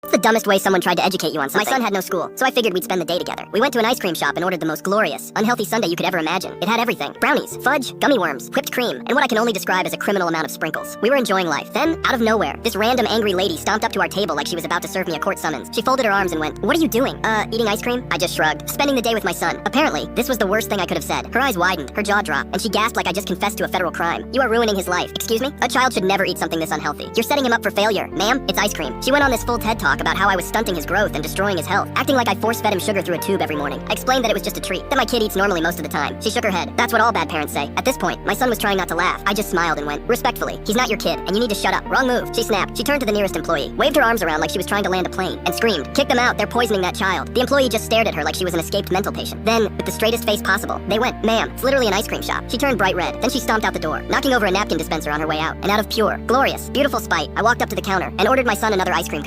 It's the dumbest way someone tried to educate you on something. My son had no school, so I figured we'd spend the day together. We went to an ice cream shop and ordered the most glorious, unhealthy sundae you could ever imagine. It had everything: brownies, fudge, gummy worms, whipped cream, and what I can only describe as a criminal amount of sprinkles. We were enjoying life. Then, out of nowhere, this random angry lady stomped up to our table like she was about to serve me a court summons. She folded her arms and went, "What are you doing? Eating ice cream?" I just shrugged. Spending the day with my son. Apparently, this was the worst thing I could have said. Her eyes widened, her jaw dropped, and she gasped like I just confessed to a federal crime. "You are ruining his life." "Excuse me? A child should never eat something this unhealthy. You're setting him up for failure." "Ma'am, it's ice cream." She went on this full TED talk about how I was stunting his growth and destroying his health, acting like I force-fed him sugar through a tube every morning. I explained that it was just a treat, that my kid eats normally most of the time. She shook her head. "That's what all bad parents say." At this point, my son was trying not to laugh. I just smiled and went, "Respectfully, he's not your kid, and you need to shut up." "Wrong move." She snapped. She turned to the nearest employee, waved her arms around like she was trying to land a plane, and screamed, "Kick them out, they're poisoning that child." The employee just stared at her like she was an escaped mental patient. Then, with the straightest face possible, they went, "Ma'am, it's literally an ice cream shop." She turned bright red. Then she stomped out the door, knocking over a napkin dispenser on her way out. And out of pure, glorious, beautiful spite, I walked up to the counter and ordered my son another ice cream cone.